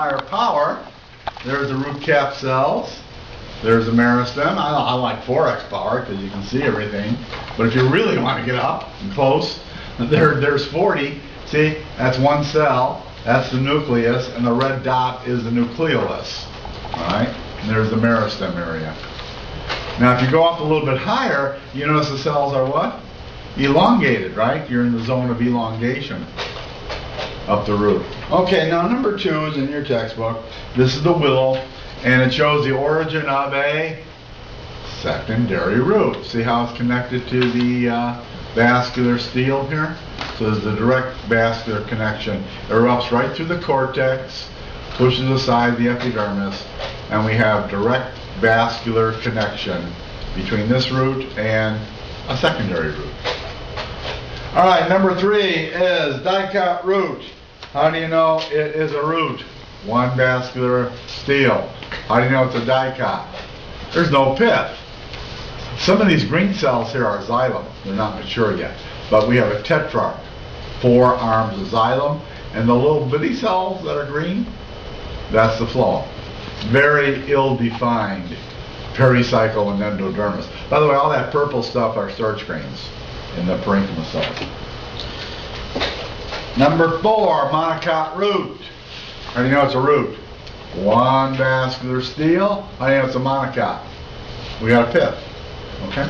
higher power, there's the root cap cells. There's the meristem. I like 4x power because you can see everything. But if you really want to get up and close, there's 40. See, that's one cell. That's the nucleus, and the red dot is the nucleolus. All right? And there's the meristem area. Now, if you go up a little bit higher, you notice the cells are what? Elongated, right? You're in the zone of elongation up the root. Okay, now number 2 is in your textbook. This is the willow, and it shows the origin of a secondary root. See how it's connected to the vascular stele here? So there's the direct vascular connection. It erupts right through the cortex, pushes aside the epidermis, and we have direct vascular connection between this root and a secondary root. All right, number 3 is dicot root. How do you know it is a root? One vascular stele. How do you know it's a dicot? There's no pith. Some of these green cells here are xylem. They're not mature yet. But we have a tetrarch, 4 arms of xylem, and the little bitty cells that are green, that's the phloem. Very ill-defined pericycle and endodermis. By the way, all that purple stuff are starch grains in the parenchyma cells. Number 4, monocot root. How do you know it's a root? One vascular stele. How do you know it's a monocot? We got a pith. Okay?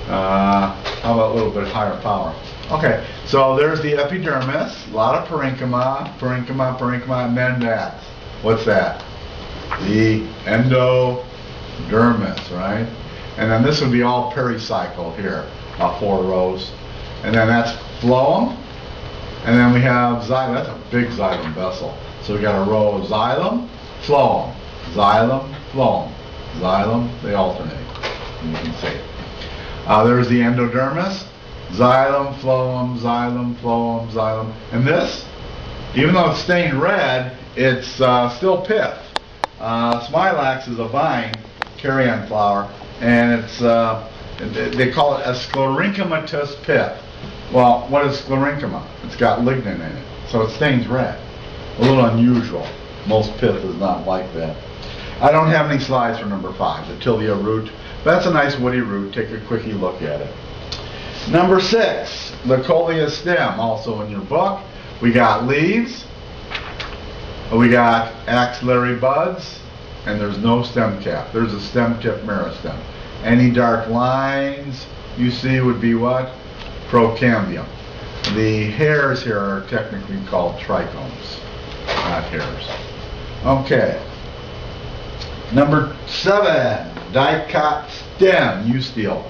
How about a little bit higher power? Okay, so there's the epidermis, a lot of parenchyma, and then that. What's that? The endodermis, right? And then this would be all pericycle here, 4 rows. And then that's phloem. And then we have xylem. That's a big xylem vessel. So we got a row of xylem, phloem, xylem, phloem, xylem. They alternate. You can see it. There's the endodermis, xylem, phloem, xylem, phloem, xylem. And this, even though it's stained red, it's still pith. Smilax is a vine, carrion flower, and it's they call it a sclerenchymatous pith. Well, what is sclerenchyma? It's got lignin in it, so it stains red. A little unusual. Most pith is not like that. I don't have any slides for number 5, the tilia root. That's a nice woody root. Take a quickie look at it. Number 6, the coleus stem, also in your book. We got leaves, we got axillary buds, and there's no stem cap. There's a stem tip meristem. Any dark lines you see would be what? Procambium. The hairs here are technically called trichomes, not hairs. Okay. Number 7, dicot stem, eustial.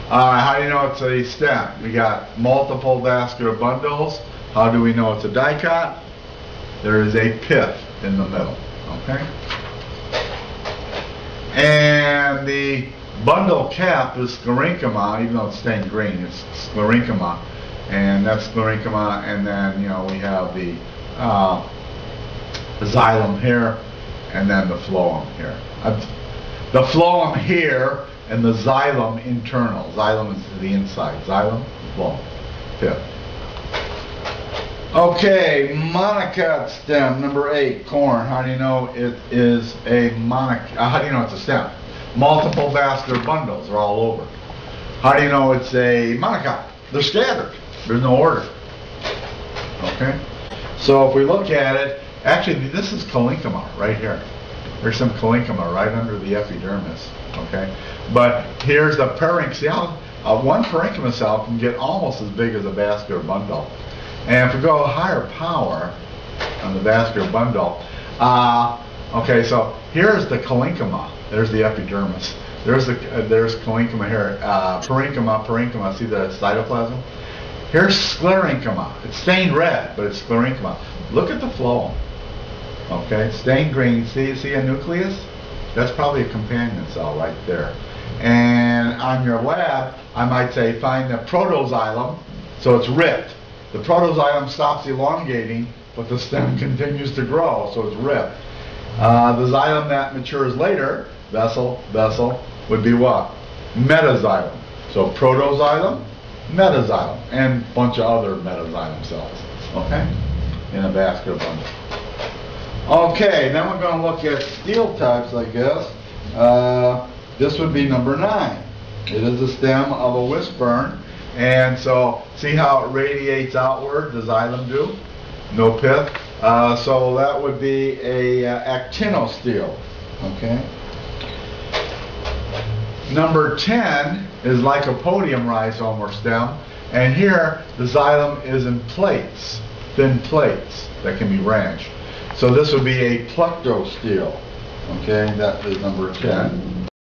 How do you know it's a stem? We got multiple vascular bundles. How do we know it's a dicot? There is a pith in the middle. Okay? And the bundle cap is sclerenchyma, even though it's stained green, it's sclerenchyma. And that's sclerenchyma, and then, you know, we have the xylem here, and then the phloem here. The phloem here, and the xylem internal. Xylem is to the inside. Xylem, phloem, pith. Okay, monocot stem, number 8, corn. How do you know it is a monocot? How do you know it's a stem? Multiple vascular bundles are all over. How do you know it's a monocot? They're scattered. There's no order. Okay? So if we look at it, actually this is parenchyma right here. There's some parenchyma right under the epidermis. Okay? But here's the parenchyma. One parenchyma cell can get almost as big as a vascular bundle. And if we go higher power on the vascular bundle, okay, so here's the parenchyma. There's the epidermis. There's parenchyma here. Parenchyma. See the cytoplasm? Here's sclerenchyma. It's stained red, but it's sclerenchyma. Look at the phloem. Okay, stained green. See a nucleus? That's probably a companion cell right there. And on your lab, I might say find the protoxylem, so it's ripped. The protoxylem stops elongating, but the stem continues to grow, so it's ripped. The xylem that matures later, vessel, would be what? Metaxylem. So protoxylem, metaxylem, and a bunch of other metaxylem cells, okay, in a vascular bundle. Okay, then we're going to look at steel types, I guess. This would be number 9. It is a stem of a wishbone, and so see how it radiates outward, the xylem do? No pith. So that would be a actinosteel. Okay. Number 10 is lycopodium rhizome or stem, and here the xylem is in plates, thin plates that can be branched. So this would be a plectosteel. Okay, that is number 10.